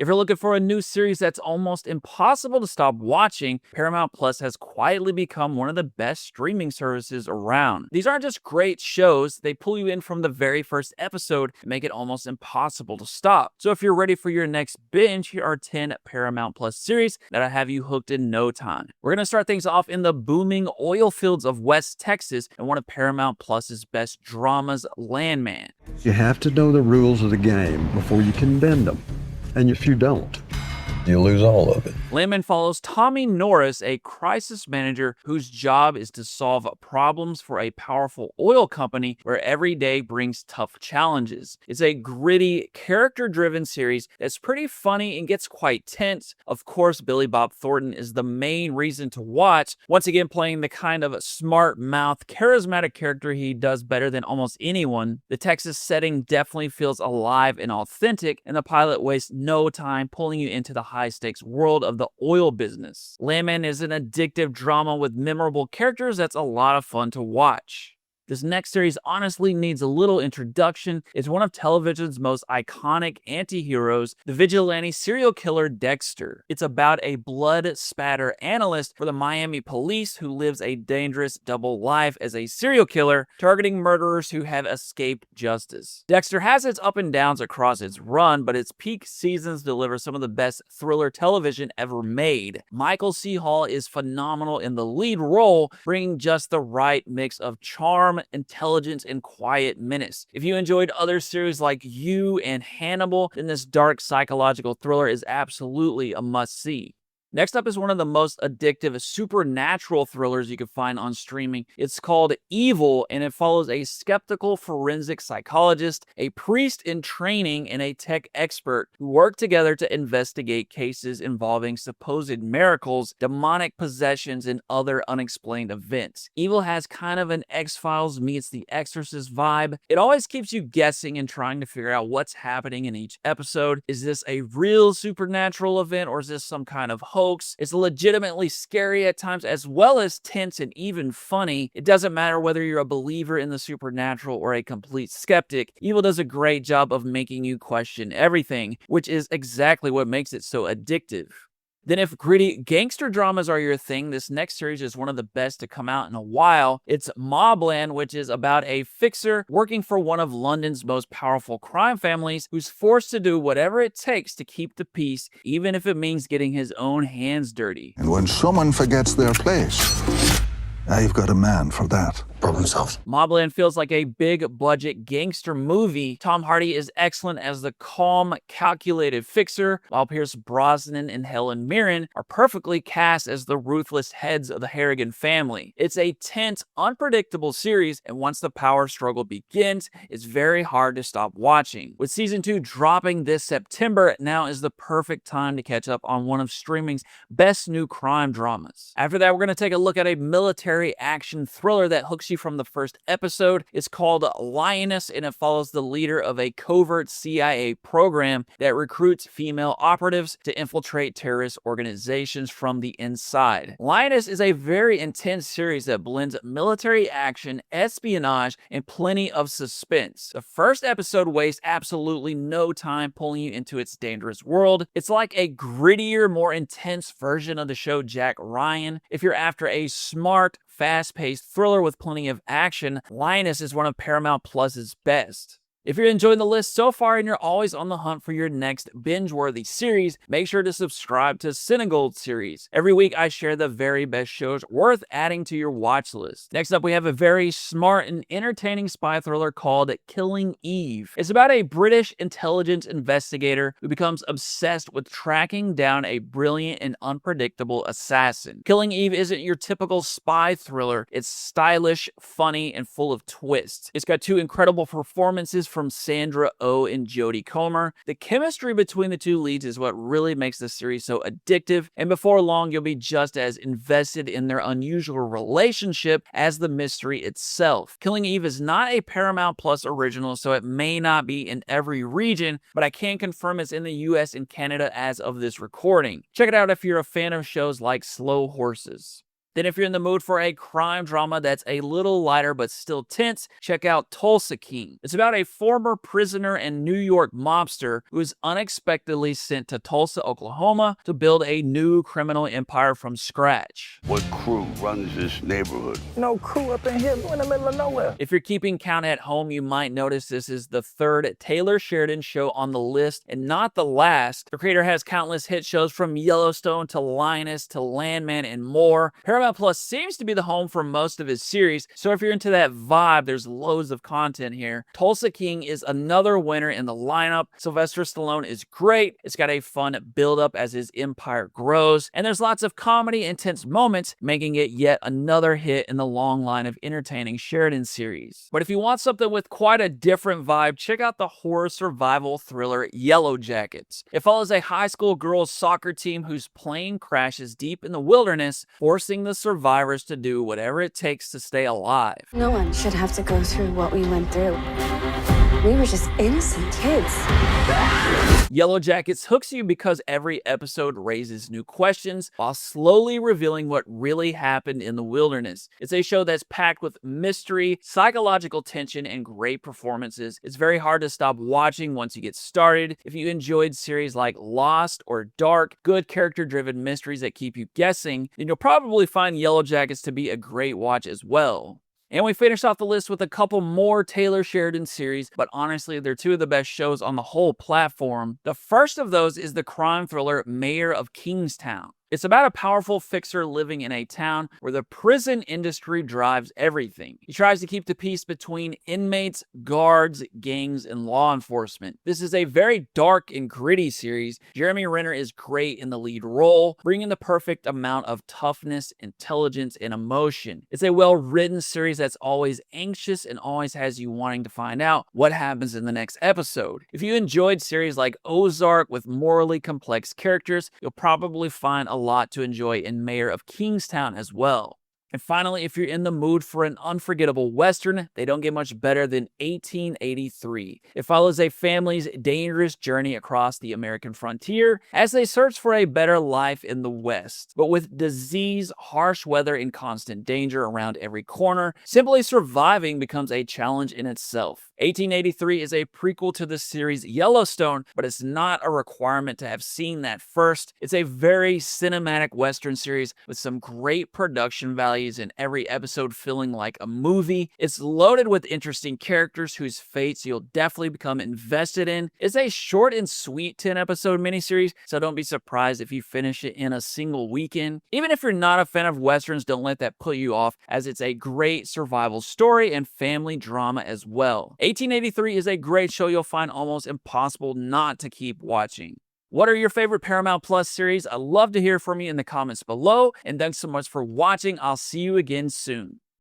If you're looking for a new series that's almost impossible to stop watching, Paramount Plus has quietly become one of the best streaming services around. These aren't just great shows, they pull you in from the very first episode and make it almost impossible to stop. So if you're ready for your next binge, here are 10 Paramount Plus series that'll have you hooked in no time. We're going to start things off in the booming oil fields of West Texas and one of Paramount Plus's best dramas, Landman. You have to know the rules of the game before you can bend them. And if you don't, you lose all of it. Landman follows Tommy Norris, a crisis manager whose job is to solve problems for a powerful oil company where every day brings tough challenges. It's a gritty, character-driven series that's pretty funny and gets quite tense. Of course, Billy Bob Thornton is the main reason to watch, once again playing the kind of smart-mouth, charismatic character he does better than almost anyone. The Texas setting definitely feels alive and authentic, and the pilot wastes no time pulling you into the high-stakes world of the oil business. Landman is an addictive drama with memorable characters that's a lot of fun to watch. This next series honestly needs a little introduction. It's one of television's most iconic anti-heroes, the vigilante serial killer Dexter. It's about a blood spatter analyst for the Miami police who lives a dangerous double life as a serial killer, targeting murderers who have escaped justice. Dexter has its up and downs across its run, but its peak seasons deliver some of the best thriller television ever made. Michael C. Hall is phenomenal in the lead role, bringing just the right mix of charm, intelligence, and quiet menace. If you enjoyed other series like You and Hannibal, then this dark psychological thriller is absolutely a must-see. Next up is one of the most addictive supernatural thrillers you can find on streaming. It's called Evil, and it follows a skeptical forensic psychologist, a priest in training, and a tech expert who work together to investigate cases involving supposed miracles, demonic possessions, and other unexplained events. Evil has kind of an X-Files meets The Exorcist vibe. It always keeps you guessing and trying to figure out what's happening in each episode. Is this a real supernatural event, or is this some kind of hoax? It's legitimately scary at times, as well as tense and even funny. It doesn't matter whether you're a believer in the supernatural or a complete skeptic. Evil does a great job of making you question everything, which is exactly what makes it so addictive. Then if gritty gangster dramas are your thing, this next series is one of the best to come out in a while. It's MobLand, which is about a fixer working for one of London's most powerful crime families who's forced to do whatever it takes to keep the peace, even if it means getting his own hands dirty. And when someone forgets their place, I've got a man for that. Problem solved. MobLand feels like a big-budget gangster movie. Tom Hardy is excellent as the calm, calculated fixer, while Pierce Brosnan and Helen Mirren are perfectly cast as the ruthless heads of the Harrigan family. It's a tense, unpredictable series, and once the power struggle begins, it's very hard to stop watching. With Season 2 dropping this September, now is the perfect time to catch up on one of streaming's best new crime dramas. After that, we're going to take a look at a military action thriller that hooks you from the first episode. It's called Lioness, and it follows the leader of a covert CIA program that recruits female operatives to infiltrate terrorist organizations from the inside. Lioness is a very intense series that blends military action, espionage, and plenty of suspense. The first episode wastes absolutely no time pulling you into its dangerous world. It's like a grittier, more intense version of the show Jack Ryan. If you're after a smart, fast-paced thriller with plenty of action, Lioness is one of Paramount Plus's best. If you're enjoying the list so far and you're always on the hunt for your next binge-worthy series, make sure to subscribe to CineGold series. Every week I share the very best shows worth adding to your watch list. Next up, we have a very smart and entertaining spy thriller called Killing Eve. It's about a British intelligence investigator who becomes obsessed with tracking down a brilliant and unpredictable assassin. Killing Eve isn't your typical spy thriller. It's stylish, funny, and full of twists. It's got two incredible performances from Sandra Oh and Jodie Comer. The chemistry between the two leads is what really makes the series so addictive, and before long you'll be just as invested in their unusual relationship as the mystery itself. Killing Eve is not a Paramount Plus original, so it may not be in every region, but I can confirm it's in the US and Canada as of this recording. Check it out if you're a fan of shows like Slow Horses. Then if you're in the mood for a crime drama that's a little lighter but still tense, check out Tulsa King. It's about a former prisoner and New York mobster who is unexpectedly sent to Tulsa, Oklahoma to build a new criminal empire from scratch. What crew runs this neighborhood? No crew up in here, we're in the middle of nowhere. If you're keeping count at home, you might notice this is the third Taylor Sheridan show on the list and not the last. The creator has countless hit shows from Yellowstone to Lioness to Landman and more. Paramount Plus seems to be the home for most of his series, so if you're into that vibe, there's loads of content here. Tulsa King is another winner in the lineup. Sylvester Stallone is great. It's got a fun build-up as his empire grows, and there's lots of comedy and tense moments, making it yet another hit in the long line of entertaining Sheridan series. But if you want something with quite a different vibe, check out the horror survival thriller Yellowjackets. It follows a high school girls soccer team whose plane crashes deep in the wilderness, forcing the survivors to do whatever it takes to stay alive. No one should have to go through what we went through. We were just innocent kids. Yellowjackets hooks you because every episode raises new questions while slowly revealing what really happened in the wilderness. It's a show that's packed with mystery, psychological tension, and great performances. It's very hard to stop watching once you get started. If you enjoyed series like Lost or Dark, good character-driven mysteries that keep you guessing, then you'll probably find Yellowjackets to be a great watch as well. And we finished off the list with a couple more Taylor Sheridan series, but honestly, they're two of the best shows on the whole platform. The first of those is the crime thriller Mayor of Kingstown. It's about a powerful fixer living in a town where the prison industry drives everything. He tries to keep the peace between inmates, guards, gangs, and law enforcement. This is a very dark and gritty series. Jeremy Renner is great in the lead role, bringing the perfect amount of toughness, intelligence, and emotion. It's a well-written series that's always anxious and always has you wanting to find out what happens in the next episode. If you enjoyed series like Ozark with morally complex characters, you'll probably find a lot to enjoy in Mayor of Kingstown as well. And finally, if you're in the mood for an unforgettable Western, they don't get much better than 1883. It follows a family's dangerous journey across the American frontier as they search for a better life in the West. But with disease, harsh weather, and constant danger around every corner, simply surviving becomes a challenge in itself. 1883 is a prequel to the series Yellowstone, but it's not a requirement to have seen that first. It's a very cinematic Western series with some great production value and every episode feeling like a movie. It's loaded with interesting characters whose fates you'll definitely become invested in. It's a short and sweet 10-episode miniseries, so don't be surprised if you finish it in a single weekend. Even if you're not a fan of Westerns, don't let that put you off, as it's a great survival story and family drama as well. 1883 is a great show you'll find almost impossible not to keep watching. What are your favorite Paramount Plus series? I'd love to hear from you in the comments below. And thanks so much for watching. I'll see you again soon.